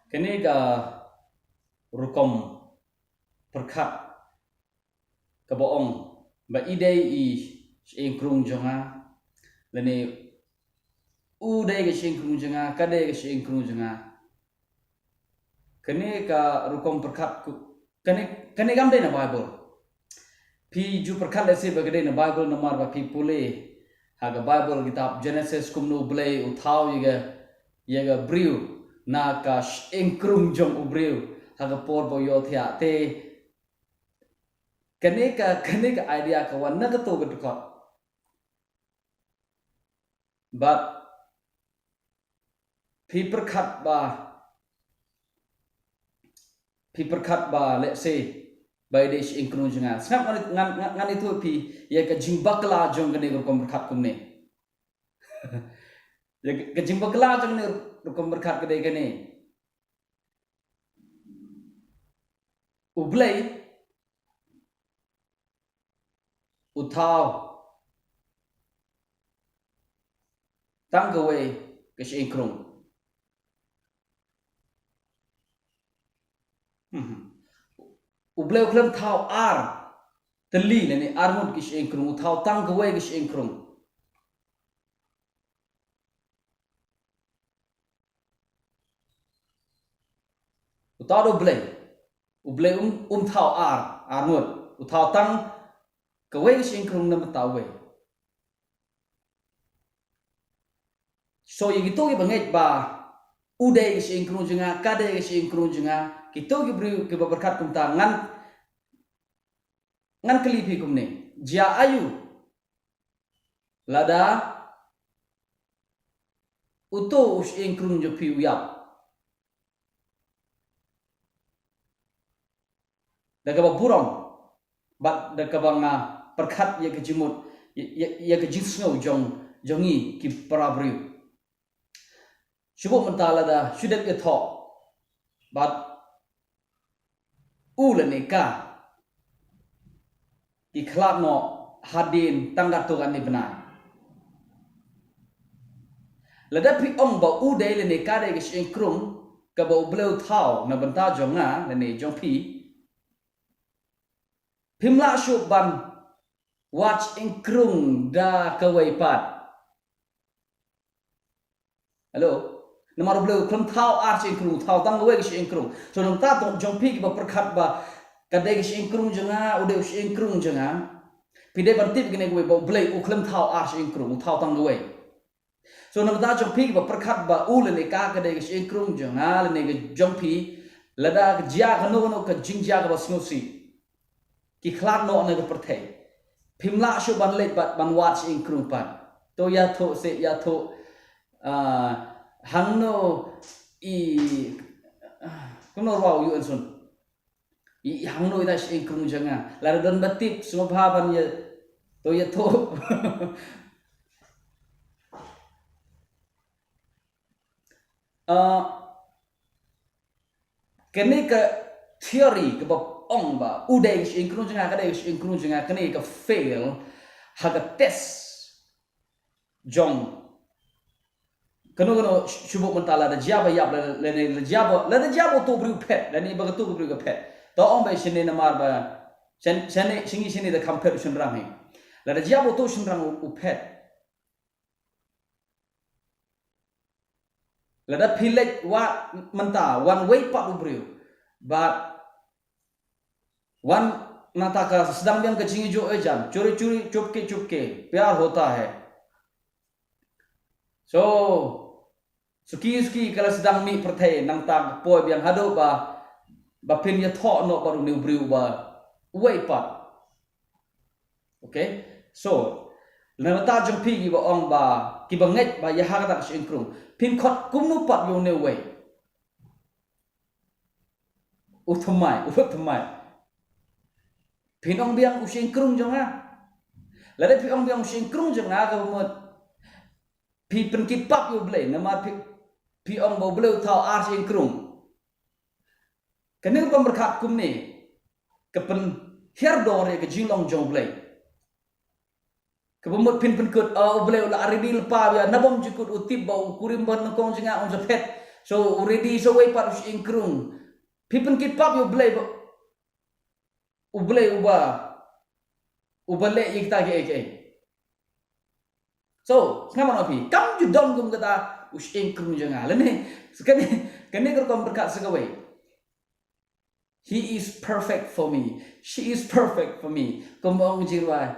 Kini ka rukom perkat ke boong ba idei I ingkrung jonga lene udai ke ingkrung jonga kadai ke ingkrung jonga kini ka rukom perkat kini gamde na Bible pi ju perkat lesi bagade na Bible nomor ba pi pule haga Bible kitab Genesis kumnu blay uthau yiga briu na ka ingkrung jong ubriu haga por bo yo thia te kene ka idea ka wan na ka to ka but people cut ba let's say by this ingkrung jonga snap ngan itu pi ya ka jimbakla jong kene ko berkat kumne ya ka jimbakla jong ne ko berkat kede kene ublay uthau tanggawe ke ingkrung ublay uklam thau ar teli ne armut ke ingkrung uthau tanggawe ke ingkrung utau ublay thau ar armut uthau tang kawe ke ingkrung na matawe so yang itu ke banget ba udai ke ingkrung jonga kadai ke ingkrung jonga kita ke beri ke berkat kumta ngan kelipi kumne jia ayu lada uto us ingkrung jo pi uyap daga ba burong bat daga ba nga perkat ya ke jimut ya ke jinsno jongi ki parabriu Syubuk mentala da syudat ke thok but ulaneka ikhlak no hadin tanggat tu kan ni benar lada pi ong ba udai le ne ka de ke ingkrung ka ba bleu thau na banta jonga ne jong pi pimla syub ban watch ingkrung da kawaipat hello Namar bleu klam thau ar ingkrung thau tang we ke ingkrung so nam ta tong jong pi ba perkat ba kadai ke ingkrung jonga ude ingkrung jonga pide bantip gene we ba blei u klam thau ar ingkrung thau tang we so nam ta jong pi ba perkat ba u le ne ka kadai ke ingkrung jonga le ne ke jong pi lada jia ka no ka jingjia ka ba snusi ki khlat no ne ka perthai pimla shu ban le bat ban watch ingkrung pat to ya tho se ya tho hangno kuno raw yu ansun hangno ida ingkrung jonga la dan batip semua bhaban ya to ya tho kene ka theory ka ong ba udai ingkrung jonga ka dai ingkrung jonga kene ka fail haga test jong kano syubuk mentala da jaba yap le jaba to bru pet le ni ba to bru ka pet to ong ba shine na mar ba shane singi shine da comparison rang he la da jaba to shin rang u pet la da pilek wa menta one way pa bru but one nata ka sedang yang kecing jo ejan curi chupke प्यार होता है so Suki kalau sedang mi pertai nang tag poi biang hado ba pin ya tho no baru new brew ba way pat okay so na ta jong pi gi ba ong ba ki ba nget ba ya ha ta ingkrung pin khot kum nu pat yo ne way uthmai pin ong biang ingkrung jong ha la de pi ong biang ingkrung jong ha ga mo pi pen ki pap yo blai na ma pi ong bo bleu thau ar ingkrung kanil kom berkat kumne kepen herdore ke jilong jong blai kebumut pin kut bleu la aridi lepa ya nabom jikut utip bau kurim ban kong jinga on japet So already so way par ingkrung. Pipen kit pap you blay ublay ubale yikta ke. So ngaman api kam ju don gum kata us ingkrung janga lene kene kom berkat segawai. He is perfect for me. She is perfect for me. Komong jirwa,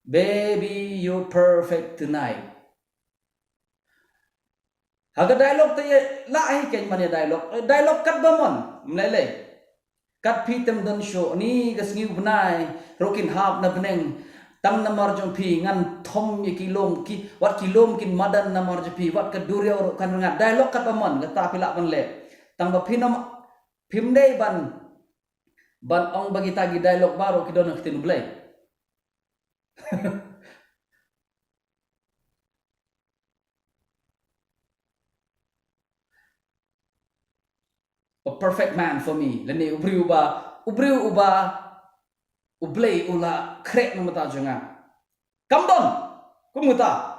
baby, you're perfect tonight. Haga dialogue tayo lahi kay mani dialogue kat bamon mlele kat pitem don show ni gasngi bunai rokin hab na beneng tang na marjong pi ngan thom ye kilom ki wat kilom kin madan na marjong pi wat kadurya kan ngat dialogue kat bamon gata pilak ban le tang ba pinam pimdei ban ong bagi tagi dialogue baru kidon kitin blay. A perfect man for me. Lene ubri uba ublay ula krek na mata jangan. Kamdon kumuta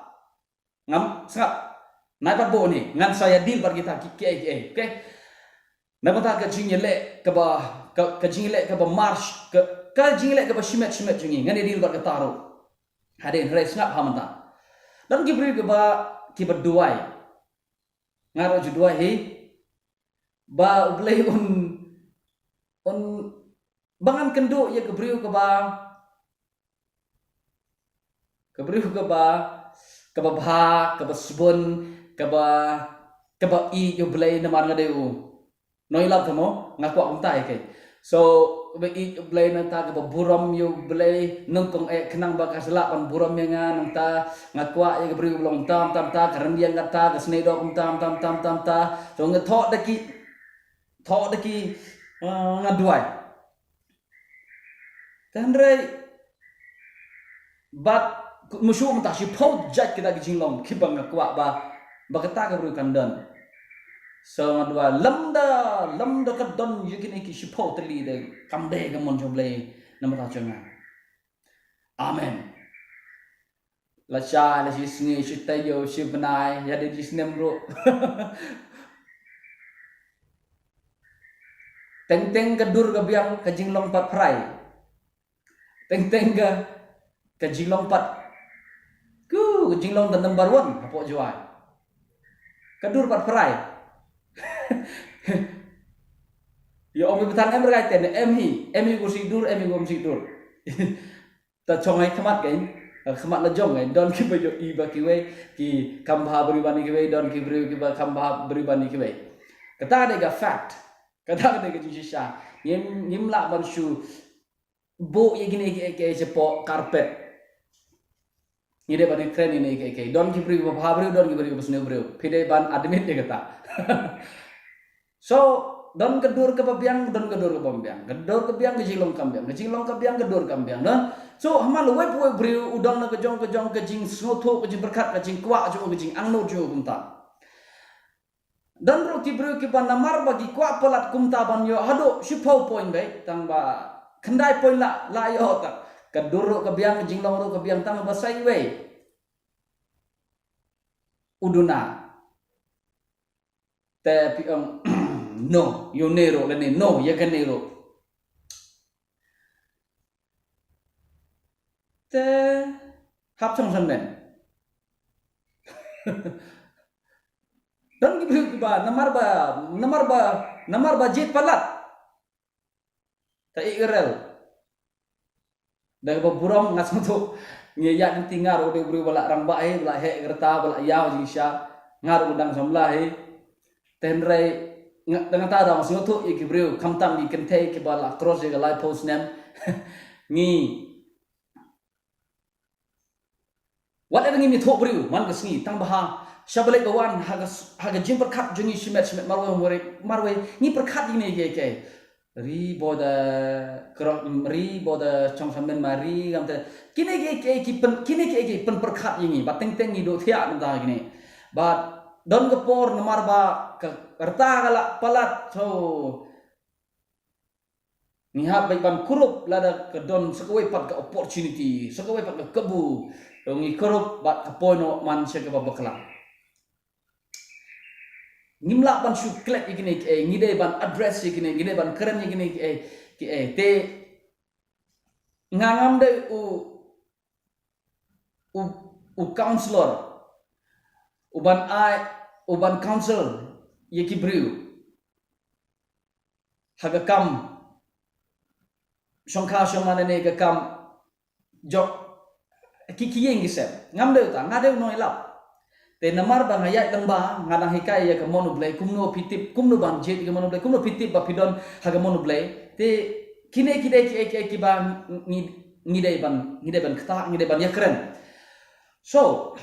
ngam sangap naipat bo ni ngan saya deal bar kita ki okay. Namata ka jingle ka ba ka jingle ka ba march ka jingle ka ba shimet jingi ngani deal bar ka taro. Haden rai sangap hamanta. Dan gibri ka ba ki berduai. Ngaro juduai he ba ublay on bangan kendo ya kebriu ke ba bha ke ba subun ke ba i ublay naman ngadeu noi lap thamo ngakwa umtai ke so ba i ublay nanta ke ba buram yu ublay nungkong kenang ba kasla pan buram yang nanta ngakwa ya kebriu belum tam ta karan yang kata ke snedo tam ta so ngathok daki ngaduai kanrai bat musuh mentah si pau jat kita jinglong kibang ngakwa ba kata ka bru kandan so ngadua lamda ka don yukini ki si pau teli de kamde ga mon joble namata changa amen la cha la si sngi si tayo si benai ya de jisnem bro teng kedur ke biang ke jinglong pat prai teng ke jinglong pat ku jinglong the number 1 apa jual kedur pat prai ya om betan em rai ten em kursi dur ta chongai khamat kai khamat la jong kai don ki bayo i ba ki we ki kambha beribani ki we don ki beri ki ba kambha beribani ki we kata ada fact kata ke jisha nim la ban shu bo ye gine ke sepo carpet ni de ban train ni ke don ki bri ba bri don ki bri ba sne bri phide ban admit de kata so don kedur ke babiang don kedur ke biang ke jilong kambiang kedur kambiang nah so hamal we pu bri udang na ke jong ke jing snotho ke jing berkat ke jing kwa jo ke jing angno jo kumta dan ro ki bro ki ban namar bagi kwa pelat kumta ban yo hado shipau point bai tang ba khandai point la yo ta kedur ke biang jinglong ro ke biang tang ba sai we uduna te pi no yo nero lene no ya ganero te hap chong san men dan gibri ba namar ba jet palat ta irel da ba buram ngasmo to nge ya tingar o de bri bala rang ba bala he gerta bala ya ji sha ngar udang samla he tenrai dengan ta da masmo to e gibri kamtam di kente ke bala cross ga live post nem ni wat ada ngi to bri man ga sngi tang ba Syabalek bawan haga jing perkat jungi shimet marwe ni perkat ini ke ri boda chong samben mari gamte kini ke pen perkat ini bateng ni do thia nda gini bat don gepor nomor ba kerta galak palat so ni hab baik ban kurup lada ke don sekawai pat ke opportunity sekawai pat ke kebu ngi kurup bat kepono man se ke babaklang ngimla ban shu klet ikini ngide ban address ikini ngide ban keren ikini te ngangam de u counselor uban council yeki briu haga kam shongkha shomane ne ga kam jok kikiyeng gisep ngam de ta ngade noi lap te namar bang ayat lamba ngadang hikai ya kamonu blai kumno pitip kumno ban jet kamonu blai kumno pitip ba pidon haga monu blai te kine ki ban ngidai ban kata ngidai ban yakren so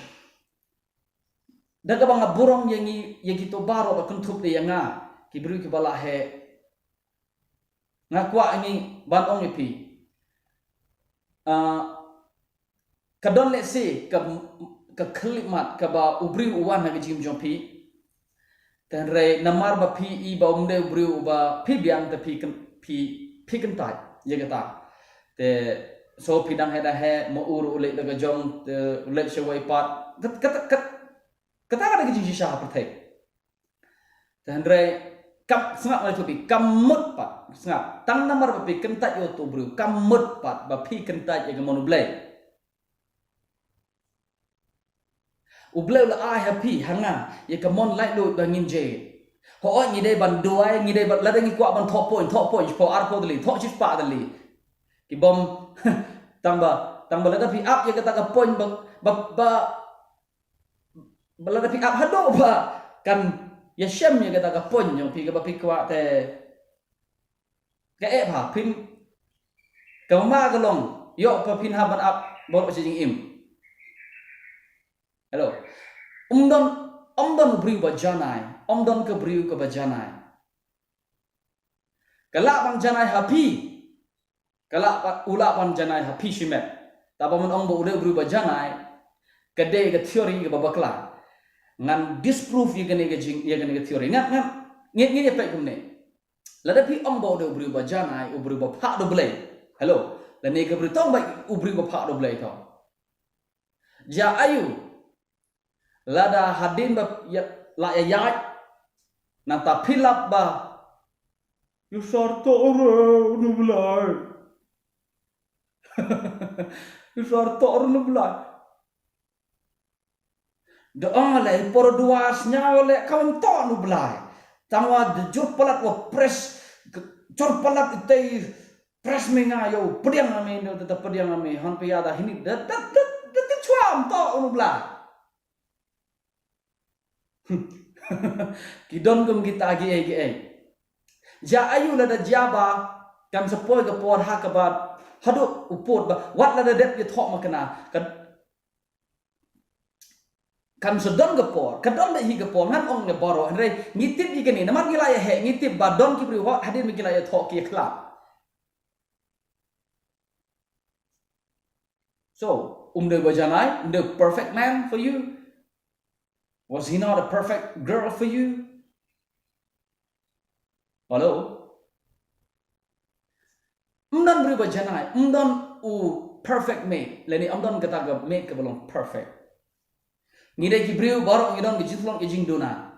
daga bang burong yang gitu baro ba kuntup de yanga kibru ki bala he ngakwa ini ban ong ipi kadon le se ka kelimat ka ba ubri uwan ha jim jompi tan re namar ba pi I ba umde ubri uba pi biang ta pi kan tai ye kata te so pidang heda he mo ur ule daga jom ule shawai pat kata ada jing sha pertai tan re kap sngap le tupi kamut pat sngap tang namar ba pi kan tai yo tu ubri kamut pat ba pi kan tai ye gamon uble ubleu la ai happy hanga ye kamon lai lu bangin je ho ngi dei ban duai ngi dei ban la ngi kwa ban top point po ar po dali top chip pa dali ki bom tamba la da pi up ye kata ka point ba la da pi up hado ba kan ye shem ye kata ka point yang pi ka ba pi kwa te ka e ba pin ka ma ka long yo pa pin ha ban up bo chi jing im hello omdon briu ba janai omdon ke briu ke ba janai kala bang janai happy kala ula bang janai happy shimet ta ba mon ong bo ude briu ba janai kade ke theory ke babakla ngan disprove ye gane ke theory ngan ngi pe kumne la da pi ong bo ude briu ba janai u briu ba pha do blai hello la ne ke briu tong ba u briu ba pha do blai to ja ayu lada hadin ba la ya nanta philap ba you sorto oro nu blai you sorto oro nu blai de ale por duas nyawle kawan to nu blai tangwa de jur palat wa press jur palat ite press menga yo pediang ame no tetap pediang ame han piada hini de chuam to nu blai kidon kum kita agi ja ayu la da jaba kam sepoi ke por ha ka ba hadu upot ba wat la da det ye thok makana kan sedon ke por kadon da hi ke por ngan ong ne boro re ngitip i keni namar gila ya he ngitip ba don ki pri wat hadin mi gila ya thok ki khlap so umde bajanai the perfect man for you. Was he not a perfect girl for you? Hello? Umdan berubah janai, umdan perfect mate. Leni umdan kata ke mate ke belum perfect. Ngide ki beriu baru ngidon ke jitlong ke jing dona.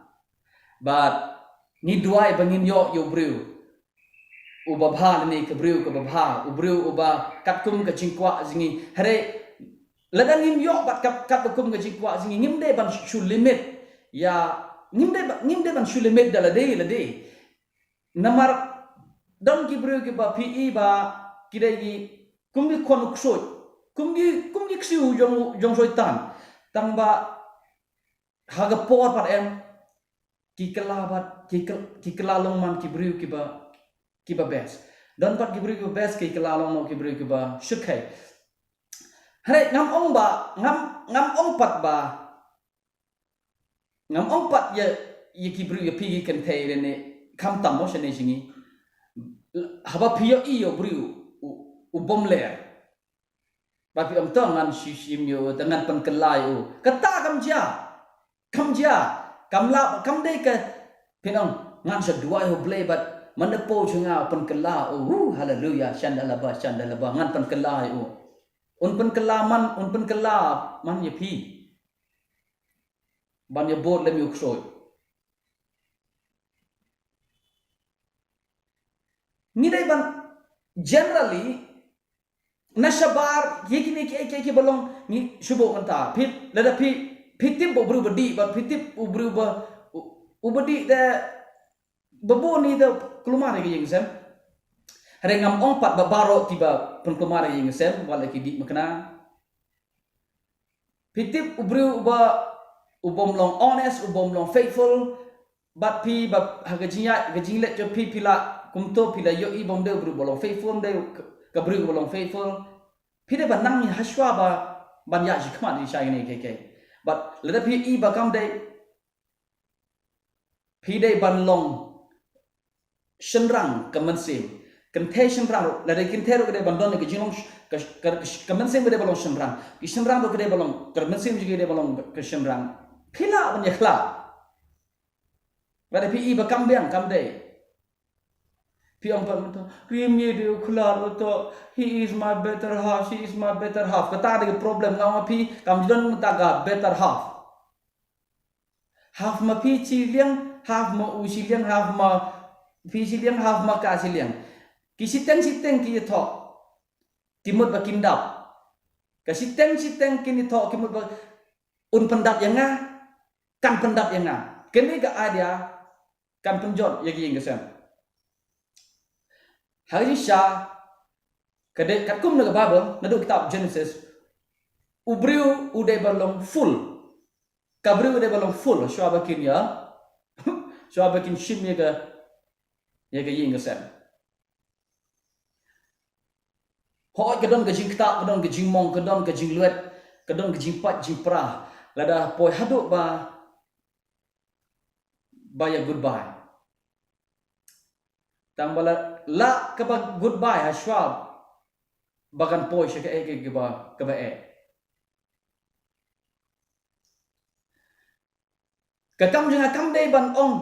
But ni duai bangin yo beriu. Uba bha leni ke beriu ke babha, beriu uba katkum ke jingkwa jingi. Hare ladang ngim yok bat kat bekum gaji kwa sing ngim de ban shu limit ya ngim de ban shu limit dala de namar don ki bru ki ba pi ba kidai gi kumgi kon ksoi kumgi ksiu jong soi tan tamba haga por pat em ki kala bat ki kala long man ki bru ki ba best don pat ki bru ki best ki kala long mo ki bru ki ba shukai. Hai ngam ong pat ya ki bru ya pi kan thai ne kam tam mo shane singi haba pi yo i yo bru u bom le ba pi om to ngan shim yo dengan pen kelai u kata kam kam dei ka pinong ngan sa dua ho ble bat mandepo chunga pen kela u hallelujah shandalaba ngan pen kelai u unpen kela man ye pi ban ye bot lem yuk soy Ni dai ban generally nashabar yekini ki balong ni shubo kanta pit lada pitip ubru badi but pitip ubru ba ubadi da babo ni da kelumar gi yang sem hare ngam ong pat babaro tiba pun kelumar gi yang sem wala ki di makna pitip ubru ba ubom long honest ubom long faithful but pi ba hagajiya gajinlet jo pi pila kumto pila yo i bom de ubru bolong faithful de kabru bolong faithful pi de banang ni haswa ba ban ya ji khma di shai ni ke but lada pi i ba kam de pi de ban long shenrang kamansim kente shenrang lada kente ro de ban don ke jinong kamansim de bolong shenrang ki shenrang do ke de bolong kamansim ji de bolong ke shenrang pila ban ya khla lada pi i ba kam biang kam de pi ang pan to rim ye de khla to he is my better half, she is my better half kata de problem ngam pi kam don ta ga better half ma pi chi liang half ma u chi liang half ma pi chi liang half ma ka chi liang ki siteng ki tho kimut ba kindap ka siteng ki ni tho kimut ba un pendap yang nga kan pendap yang nga kene ga idea kan penjot ye gi ngesem hari sha kade katkum na Bible na do kitab Genesis ubriu ude balong full kabriu ude balong full shwa bakin ya shwa bakin shim ye ga ying sem ho kadon ga jing kitab kadon ga jing mong kadon ga jing luet kadon ga jing pat jing pra lada poi hadu ba ya goodbye tang bala la ka ba goodbye ha shwa bagan poi she ke ba ka kam jang kam dei ban ong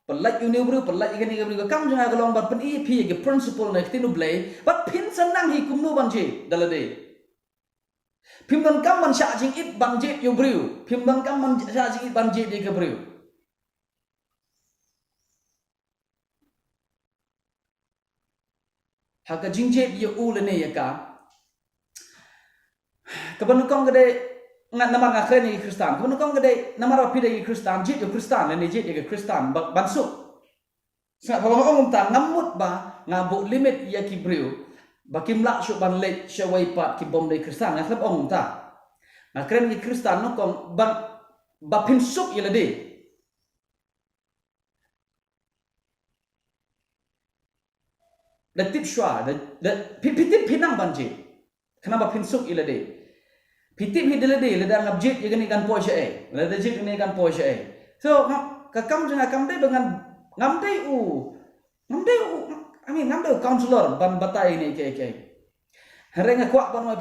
pelaj uni bru pelaj igani bru kam jang ga long ban pen ep ge principle na tinu blay but pin sanang hi kumnu ban je dalade pim ban kam man sha jing it ban je yu bru pim ban kam man sha jing it ban je de ge bru haka jingje ye ulene yaka kabanu kong gede ngat namar ngakre ni Kristan kabanu kong gede namar api de Kristan jit yo Kristan ne jit ye Kristan bansu sa ba ong ta ngamut ba ngabu limit ya kibriu bakim la shu ban le shawai pat ki bom de Kristan ngaklep ong ta ngakre ni Kristan no kong ba pin sup ye lede da tip shwa da pitip pinang banje kenapa pinsuk ilade pitip hidilade lada ngabjit ye gani kan po she lada jit ni kan po she so ka kam janga kam dei dengan ngamdei I mean ngamdei counselor ban batai ni ke harenga kwa ban ma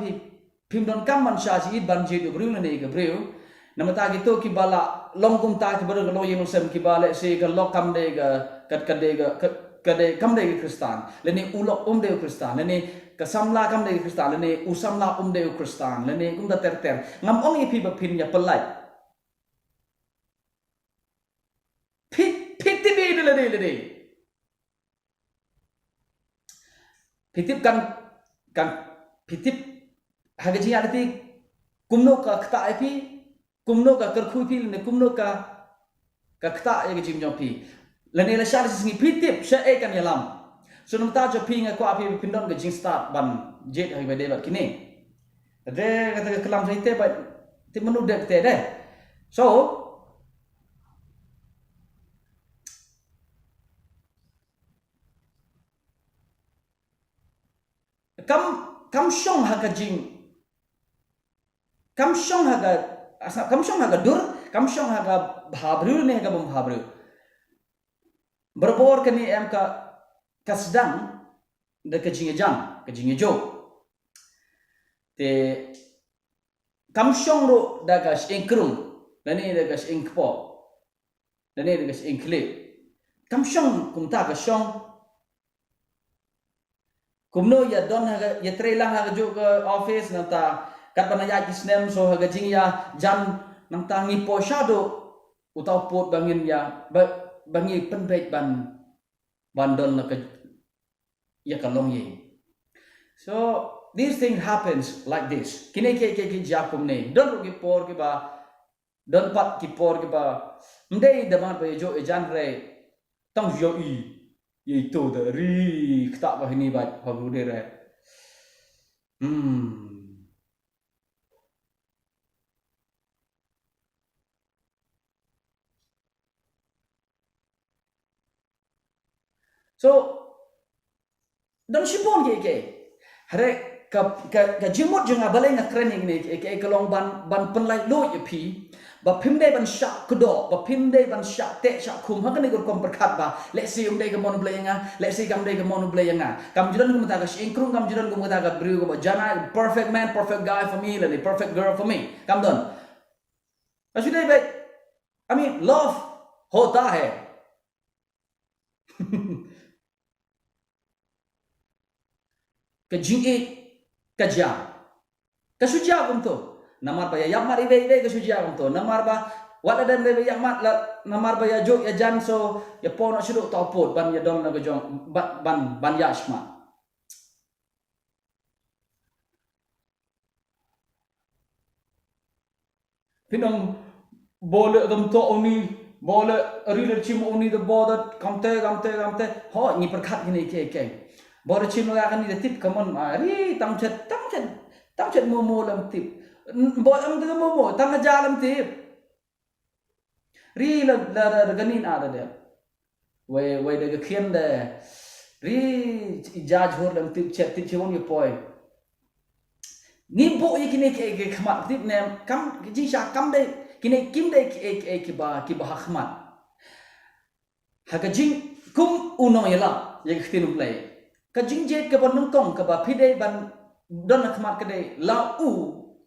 pim don kam man sha ji ban jit bru ni ke bru namata gitu ki bala longkum ta ki bru lo yenu sem ki bala se ka lo kam de ga kat de ga kade kam de Kristan lene ulok de Kristan lene kasamla kam de Kristan lene usamla de Kristan lene kumda ter ngam ong ipi bapin ya pelai pit tibi de pitip kan pitip hagaji arti kumno ka kta ipi kumno ka kerkhu pi lene kumno ka kta ya gijim nyopi lene la shar singi pitip sha e kan yalam so nam ta jo pinga ko api pindon ga jing start ban jet hai bade bat kini de kata kelam sai te bat ti menu de te de so kam shong ha ka jing kam shong ha ga dur kam shong ha ga bhabru ne ga bom bhabru berbor kini em ka sedang de kejinge jo te kam shong ro da ga engkrung dani da ga engpo dani da ga engkle kam shong kum ta ga shong kumno ya don ha ya trailang ha jo ga office na ta kat banaya kisnem so ha ga jing ya jan nang ta ngi po shadow utau pot bangin ya bangi penbait ban bandol na ya kalong ye. So this thing happens like this. Kine ke jakum ne. Don't rugi por ke ba. Don't pat ki por ke ba. Mdei daman pa jo ejan re. Tang jo ye to da ri kta ba hini ba habu de re. So don't shipon ke. Hare ka jimut junga balai na training ne ke kalong ban penlai lo ye pi ba pimde ban syak kedo ba pimde ban syak te syak kum ha kan ikut kom perkat ba let's say umdai ke mon blay nga let's say kam dai ke mon blay nga kam jiran kum ta ka ingkrung kam jiran kum ta ka brio ko ba jana perfect man perfect guy for me and perfect girl for me kam don asudai ba I mean love hota hai ke jing ke jam ke suja kum tu namar ba ya yamar ibe ke suja kum tu namar ba wala dan lebe yamar la namar ba ya jok ya jan so ya pono shudu to pot ban ya dong na gojong ban ya shma pinong bole gam to oni bole riler chim oni the border kamte ho ni perkhat ni ke bole chim la kan ni de tip kamon ari tam chet mo lam tip bo am de mo tam ja lam tip ri la ganin ada de we de khien de ri ja jhor lam tip chet tip chimon ye poi ni bo yikine ke khmat tip ne kam ji sha kam de kini kim de ki ba khmat ha ka jing kum uno yela ye khtin play ka jing jet ka ban kong ka ba phide ban don khmat ka de la u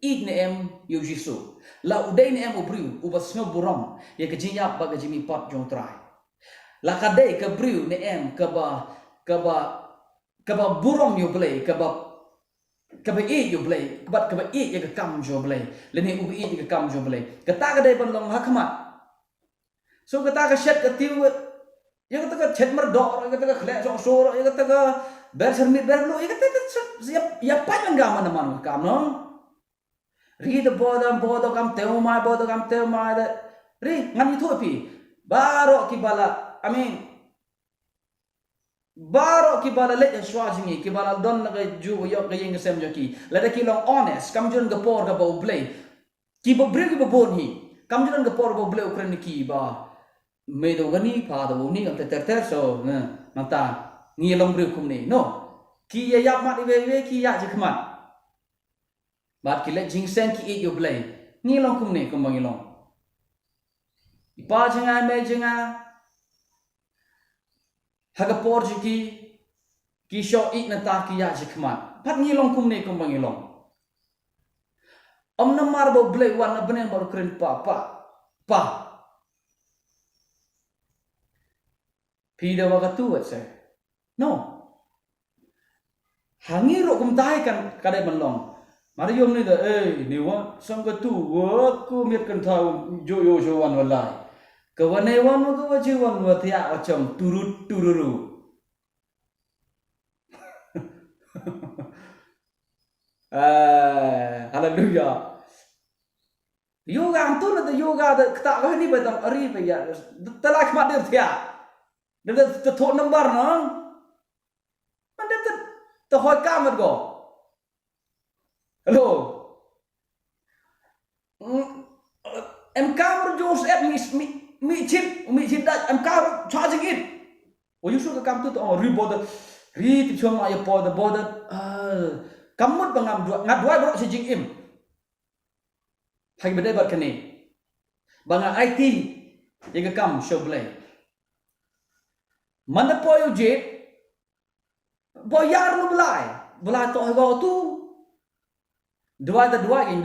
id ne em yu jisu la u de ne em obriu u ba sno buram ye ka jing ya ba ka jimi pot jong trai la ka de ka briu ne em ka ba buram yu play ka ba you play but kaba e ya kam jo play leni u e ya kam jo play kata ka dai ban long hakmat so kata ka shet ka tiu ya kata ka chet mar do ya kata ka khle so so ya kata ka ber sermit ber lo ya kata ka ya pa ga man man kam no ri the bodo kam teu mai da ri ngani tho pi baro ki bala I mean baro ki bala let swajingi ki bala don la ju yo ga yeng sem joki la da ki long honest kam jun ga por ga bo play ki bo breg bo bon hi kam jun ga por bo play ukran ki ba me do gani pa do ni kam ter so na ta ni long breg kum ni no ki ya yap mat we ki ya je khmat bat ki let jing sen ki e yo play ni long kum ni kum bang long pa jinga me jinga haga por ki show ik na ta ki ya je khmat pat ni long kum ne kum bang long om na mar bo blai wan na benen bar kren pa pi de wa tu wa se no hangi ro kum dai kan ka dai ban long mar yom ni da ni wa sang ka tu wa ku miet kan tha yo wan walai ka wan ne wan ko wa ji wan wa thia wa chom tururu hallelujah yoga am tu na yoga da kta ga ni ba dam ari ba ya talak ma dir thia de tho number no man de to hoi kam go hello em kam jos at mi chit da em kam charging it o you should come to ri boda ri ti chom ay boda kamut bangam ngat dua bro si jing im hai bede bat kani banga IT ye kam show play man po yo je bo yar no blai to go tu dua in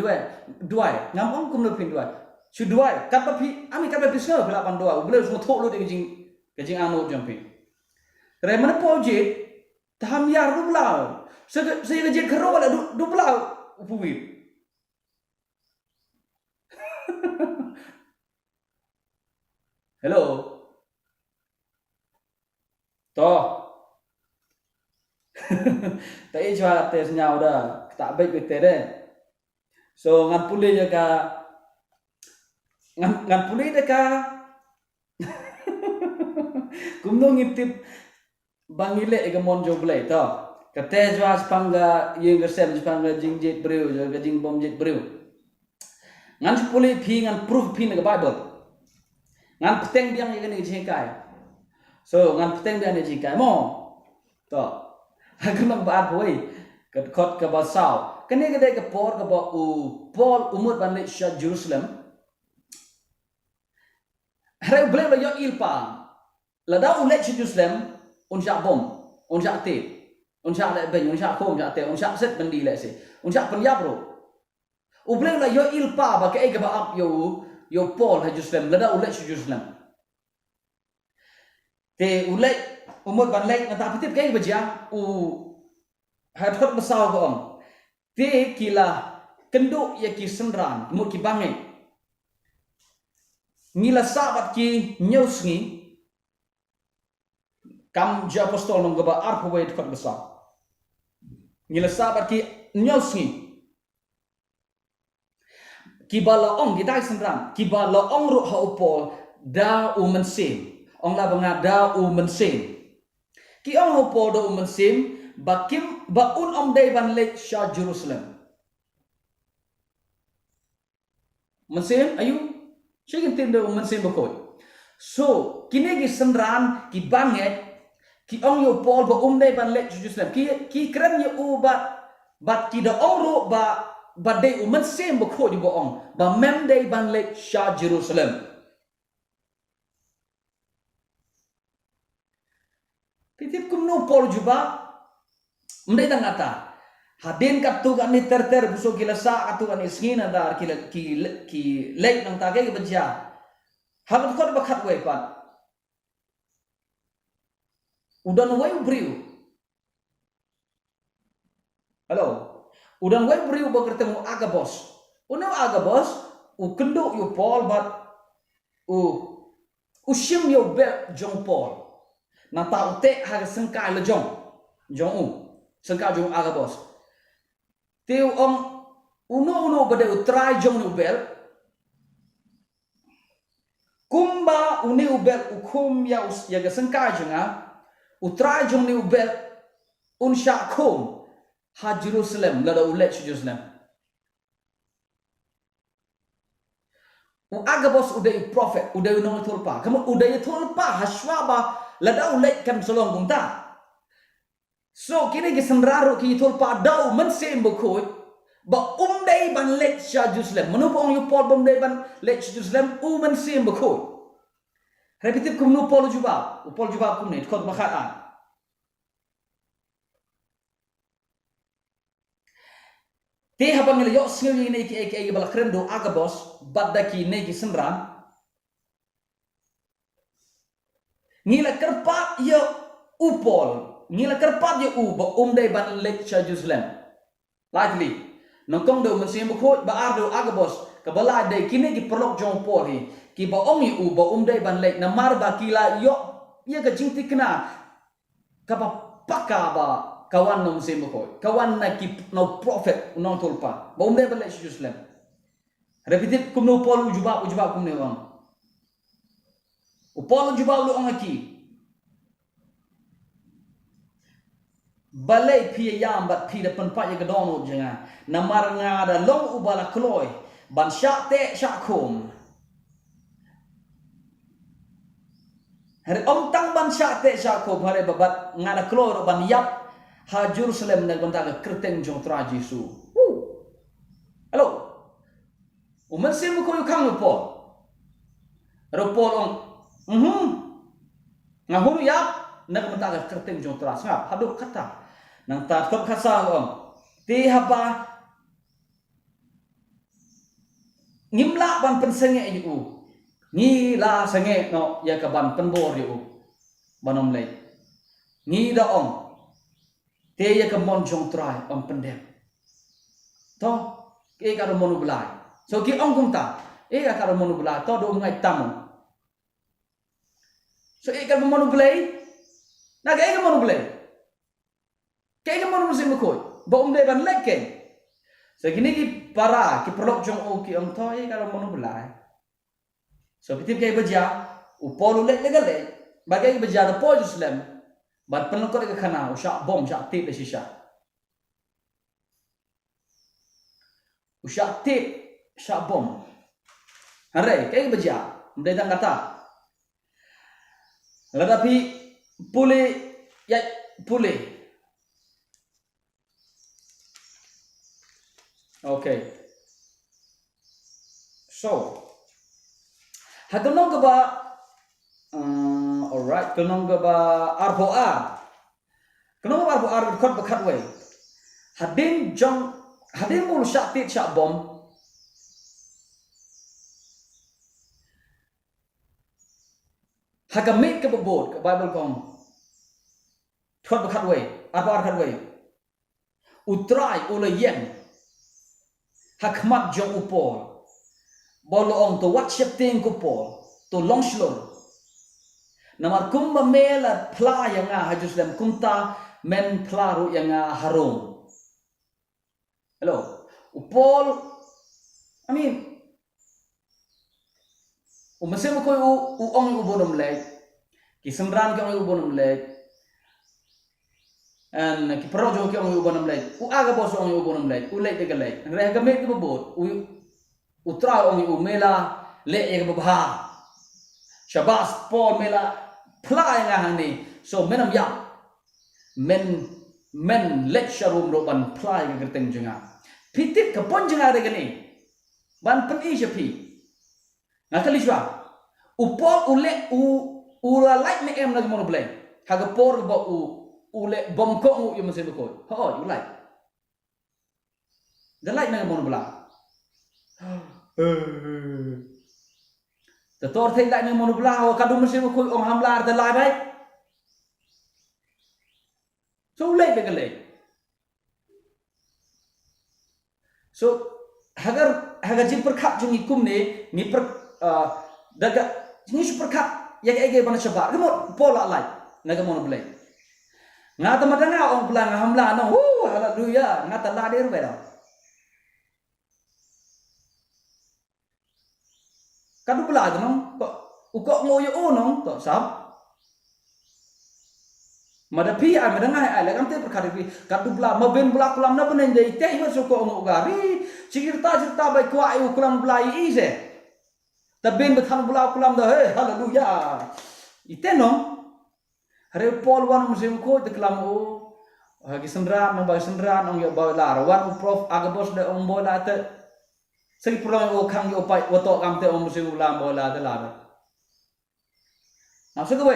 dua ngam ong kum no pin dua chu dua kat pa pi ami kat pa pisno bela pan dua bela so tho lo de jing anu jampi re man po je tam yar no bla se ga je khro wala du bla upuwi hello to Tapi cuma tes nyau dah, tak baik betul deh. So ngan pulih jaga, ngan pulih deka, kumno ngintip bangile ega monjo belai tau. Kata cuma sepangga yang gersem sepangga jingjet beriu, jaga jing bom jet beriu. Ngan pulih pi ngan proof pi nega Bible. Ngan peteng biang yang ni jengkai. So ngan peteng biang ni jengkai mo. Tau. Aku nak bahas boy. Kot ke basau. Kene gede ke por ke ba Paul umur banlik syah Jerusalem. Hari boleh lah yo ilpa. Lada ulet syah Jerusalem unsyak bom, unsyak te, unsyak lek ben, unsyak kom, unsyak te, unsyak set bendi lek se. Unsyak penyap bro. Boleh lah yo ilpa ba ke ke ba up yo Paul ha Jerusalem. Lada ulet syah Jerusalem. Te ulet umur banlik ngata petip ke bejang hadhot besar ko om. Te kila kenduk ya ki sendran mu ki bangai. Ngila sabat ki nyusngi kam ja apostol nong gaba arpo way kot besar. Ngila sabat ki nyusngi ki bala ong ki dai sendran ki bala ong ru ha upol da u mensim. Ong la banga da u mensim. Ki ong upol da u mensim bakim baun om day ban lek syah Jerusalem. Mensim ayu syegin tim da mensim bakoi. So kini gi sendran ki banget ki ong yo Paul ba day ban lek Jerusalem. Ki keren yo u bat ki da ong ro ba day u mensim bakoi ba ong ba mem day ban lek syah Jerusalem. Pitip kumno Paul juba mendai tang kata hadin kat tu kan ni ter busuk kila sa kat tu kan isngin ada ki lek nang tage beja habat kot bakat we pat udan we briu halo udan we briu ba ketemu Agabus uno Agabus u kendo yo Paul bat u shim yo be jong Paul na ta te ha sengkai le jong u sengka jong Agabus. Teu om uno bade utrai jong ni ubel. Kumba uni ubel ukum ya ga sengka jonga utrai jong ni ubel unsya kum ha Jerusalem lada ulet Jerusalem. U Agabus udai prophet udai nong tulpa. Kamu udai tulpa haswaba lada ulet kam solong gungta. So kini gisendraru ki tulpa dau mensim bukut ba day ban lek syah Jerusalem menupo ong yu Paul day ban lek Jerusalem mensim bukut repetip kum nu Paul juba kum ni kot bakhaan te habang ngil yo sngil ni ki bala krendo Agabus badda ki ne gisendran ngila kerpa yo Paul ngila kerpat je ba day ban lek syah Jerusalem likely nongkong do mensim bukut ba ardo Agabus kabala day kini gi perlok jong Paul hi ki ba ong yu ba day ban lek na mar ba kila yo ya ga jingti kena ka ba paka ba kawan no mensim bukut kawan na ki no prophet no tulpa ba day ban lek Jerusalem repetit kum no Paul ujuba kum ne wang Paul ujuba lu ong aki balai pia yam bat pi depan pak ya gedon jenga namar ngada long ubala kloy ban syak te syak kum hari om tang ban syak te syak kum hari babat ngada kloy ban yap ha Jerusalem na gonta kerteng jong tra Jesu hello uman sim ko yu kang po ro po ong ngahuru yap na gonta kerteng jong tra ngap hadu kata nang ta kop khasa om ti haba ngimla ban pensenge yu ni la senge no ya ka ban penbor yu banom lei ni da om te ya ka mon jong trai om pendem to ke ka ro monu bulai so ki ong kung ta e ka ro monu bulai to do ngai tam so e ka monu bulai na ga e ka monu bulai Kaya ka mo musim ko. Ba umde ban lek ke. So kini ki para ki perlok jong o ki ang toy kalau mo bulai. So pitip kay baja upol lek legal lek. Bagai baja da po Jerusalem. Bat penang ko ka khana usha bom sha tip de shisha. Usha tip sha bom. Hare kay baja umde dang kata. Ladapi pule ya pule. Okay. So, hatunong ka ba? Alright. Kanong ka ba arbo a? Kanong arbo a record ba katway? Hadin mo siya tit siya bom. Hagamit ka ba board ka Bible kong? Record ba katway? Arbo a katway. Utray ula yen. Hakmat jong upol. Boloong to wat shepting kupol. To longslor. Namar kumba mela pla yang nga Jerusalem kunta men plaru yang nga harum. Hello. Upol. I mean. Umasim ko uong ubonum leg. Kisamran ko ubonum leg. And kiprojo ki ang ubonum leg. Aga boso ang ubonum leg. Ulay de galay. Re gamit ko bobot. Utra ang umela le e babha. Shabas Paul mela play nga hani. So menam ya. Men lecture room ro ban play ga gerteng jenga. Pitit ka pon jenga re gani. Ban pen i pi. Ngakali jwa. Upol ule ula like me em nag mono blay. Haga por ba ule bom ko yung masih ko. Oh, you like. The like na mo bla. The tor thing like na mo bla o kadum masih ko ong hamlar the like right. So late begale. So hagar jin perkap jung ikum ni per daga ni super kap ya ege bana chaba. Kemo pola like naga mo bla. Ngata madanga ong pulang hamla no haleluya ngata la der beda kadu pula no ukok ngoyo no to sab madapi ai madanga ai la kamte perkari kadu pula maben pula kulam na benen dei te iwa soko ong gari cerita bai kwa ai kulam pula i se taben bethan pula kulam da he haleluya ite no Hari Paul wan musim ko deklam o hagi sendran no ba sendran ong yo ba la wan prof agabos de ong bola te segi pulang o khang yo pai woto kamte ong musim ulam bola de la na so ko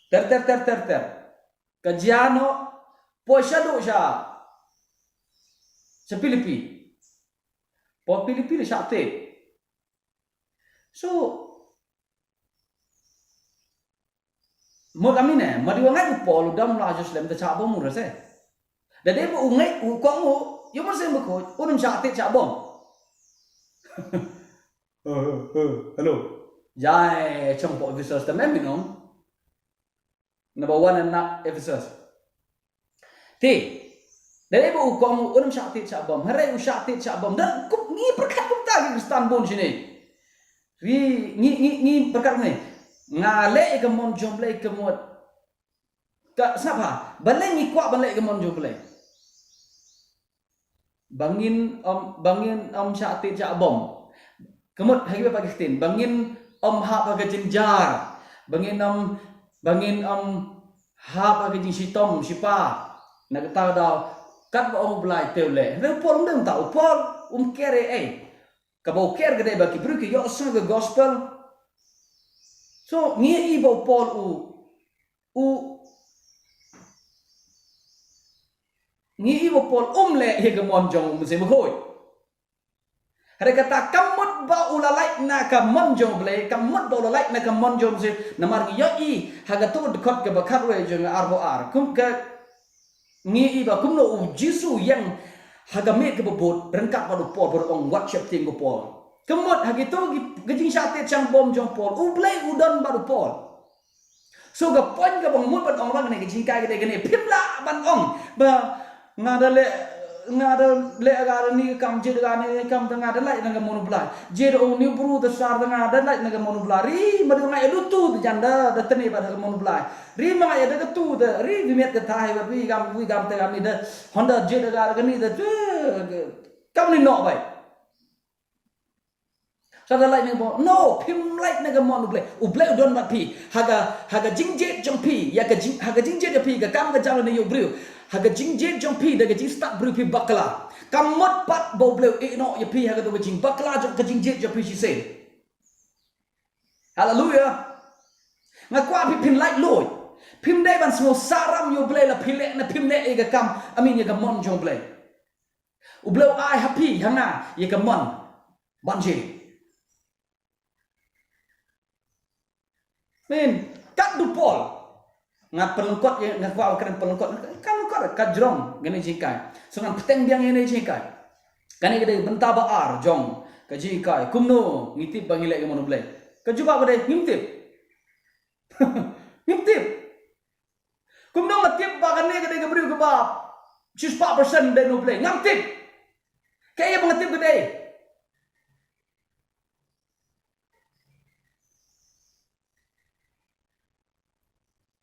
ter kajiano poisa do sha sa Pilipi po Pilipi sha te so mo kami ne madiwangai upol dam la Jerusalem ta cha bom mu rase da de bu ngai u kong u yo mo sem ko unum cha te cha bom hello jai chong po Ephesus ta mem no number 1 and not Ephesus ti da de bu kong unum cha te cha bom hare u cha te cha bom dan ku ni perkat kum ta Kristan bon sini ni perkat ni ngale ke mon jomble ke mod ka sapa balai ni kwa balai ke mon jomble bangin om cha ti cha bom kemod hagi pa Pakistan bangin om ha pa ke jinjar bangin om ha pa ke jin sitom sipa nak tahu dah kat ba om blai teule re pol ndeng ta pol kere ka bo ker gede ba ki bruke yo sang gospel. So ngi ibo Paul ngi ibo Paul le he gamon jong musim khoi. Hare kata kamut ba ulalai na kamon jong ble kamut ba ulalai na kamon jong musim namar ngi yo i haga tu dekot ke bakat we jong arbo ar kum ke ngi iba kum no Jisu yang haga me ke bobot rengkat ba Paul ber ong wat chep ting ko Paul. Kemot hagi tu gejing syate chang bom jong Paul. Ublay udon baru Paul. so ga pon ga bang mut ban ong bang ne ga jingkai ga de ga ne phim la ban ong ba ngada le ga ni kam je ga ne kam da ngada lai nga mon bla je o ni bru da sar da ngada lai nga mon bla ri ma da ngai lu tu janda da tani ba da mon bla ri ma ya da tu da ri vi met ga thai ba vi gam te gam ni da honda je da ga ni da kam ni no bai Sada like nega no pim like nega mon uble don mat pi haga jingjet jong pi ya haga jingjet pi ga kam ga jalo ne yo bru haga jingjet jong pi daga jing start bru pi bakla kam mot pat bo ble e no ya pi haga do jing bakla jong ka jingjet jong pi shi se hallelujah nga kwa pi pim like loy pim dai ban smo saram yo ble la pile na pim ne e ga kam amin ya ga mon jong ble uble ai happy hanga ya ga mon banje Men, kat du pol. Ngat pelengkot ya, ngat kau kena pelengkot. Kan kat jrong gini jikai. So ngan peteng biang ini jikai. Kani gede benta baar jong ka jikai. Kumno ngitip bangilek ke monu blek. Ka juba gede ngintip. Ngintip. Kumno ngatip bagane gede ke beriu ke bab. 4% de no blek. Ngintip. Kaya mengatip gede.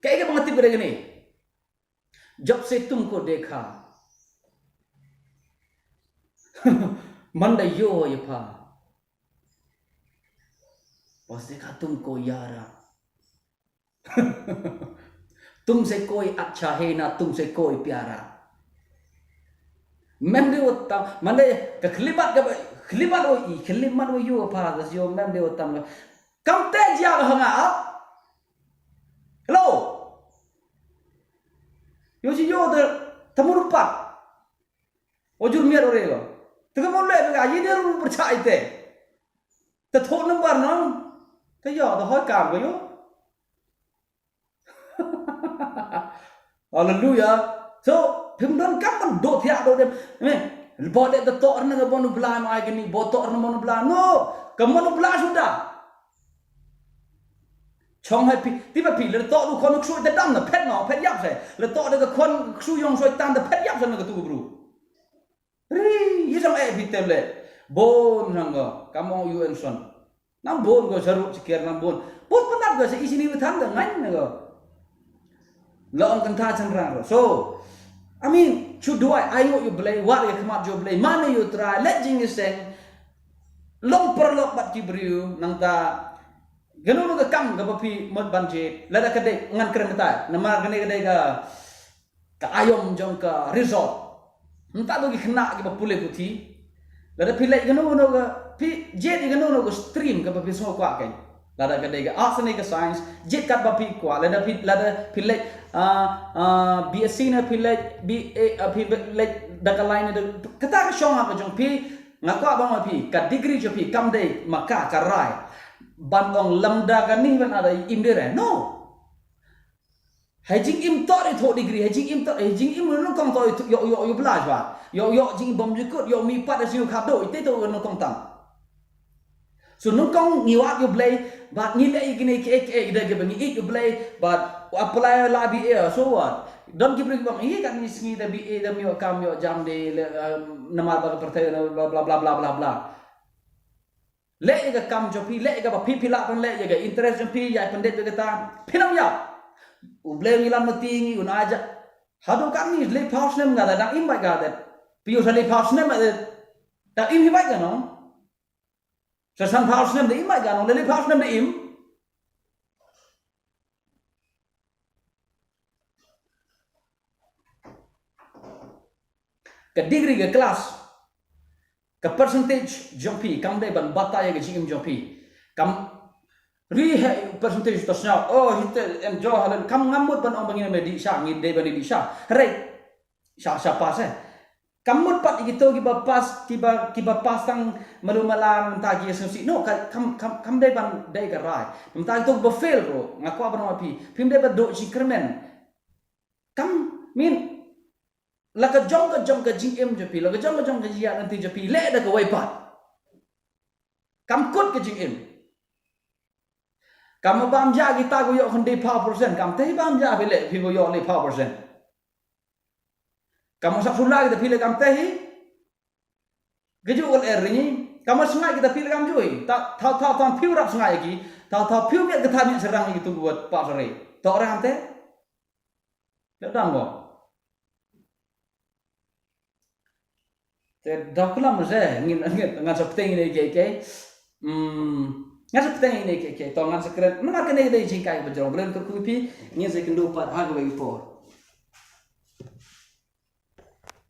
क्या मंगती करेंगे नहीं जब से तुमको देखा मंडा यो ये पा बस देखा तुमको यारा तुमसे कोई अच्छा है ना तुमसे कोई प्यारा memde otam mande ka khlibat wo yo pa das yo memde otam kam te ja hanga hello yo si yo de tamurpat ojur miar orego tega mon le ga yi de ru percaya te te thon number nang te yo da hoi kam go yo hallelujah so phim don kam man do thia do de me bo de to na ga bonu bla ma ga ni bo to na bonu bla no ka bonu bla sudah chong hai pi ti ba pi le to du kon ku de dam na pet no pet yap se le to de kon ku yong so tan de pet yap se na ga tu bru ri yi sam e pi tem le bon nang ga kam ong yu en son nam bon go saru chiker nam bon bon panat go se isini bi tham da ngai na ga lo ong kan tha chan ra so I mean chu do I you play what you come up you play mana you try let jing is saying long perlok bat ki bru nang ta Gano ga kam ga papi mod banje lada kade ngan keren ta namar gane kade ka ayom jong ka resort nta do gi khna gi bapule puthi lada pilai gano ga pi jet gano ga stream ga papi so kwa kai lada kade ga arts ne ga science jet kat papi kwa lada pilai BSc na pilai BA pilai daga line de kata ka shong ha jong pi ngakwa bang pi ka degree jo pi kam dei maka ka rai bandong lamda gani ban ada imdere no hajing im to ri tho degree hajing im no kong to yo blaj ba yo jing bom jikut yo mi pat asiu khado ite to no kong tam so no kong ngiwat yo play but ni le igine ke ida ge bangi it yo play but apply la bi so what don't give bang ini kan ni singi da bi da mi kam yo jam de namar ba pertai bla bla bla bla bla le ga kam jo pi le ga ba pi la pan le ga interest jo pi ya pendet ga ta pinam ya u ble mi lam ti ngi un aja hado kam ni le paus nem ga da im ba ga da pi u le paus nem da im hi ba ga no sa san paus nem da im ba ga no le paus nem da im ka degree ga class ka percentage jompi kam dai ban bataya ga jim jompi kam ri he percentage to sna oh hite em jo halan kam ngamut ban ong bangin me di sha ngi dei ban di sha re sha pas kam mut pat gitu ki ba pas tang malumalan ta ki si no kam dai ban dai ga rai ta to ba fail bro ngakwa ban ma pi pim dai ba do chi kremen kam min la ka jong ka jing em je pi la ka jong ka ji ya nanti je pi le da ka wai pat kam kut ka jing em kamu bamja kita go yo khande 5% kam te bamja bile phi go yo le 5% kamu sak sula kita pile kam te geju ol er ni kamu sungai kita pile kam jui ta thau phiu rap sungai ki thau phiu biat kita ni serang gitu buat pak sore to orang te le dam go te dakla mze ngin ngan sak te ni ke ngasih petang ini ke tolong ngasih keren mengakai ini dari jingkai berjalan belen kerkupi ini saya kendu pat agak bagi por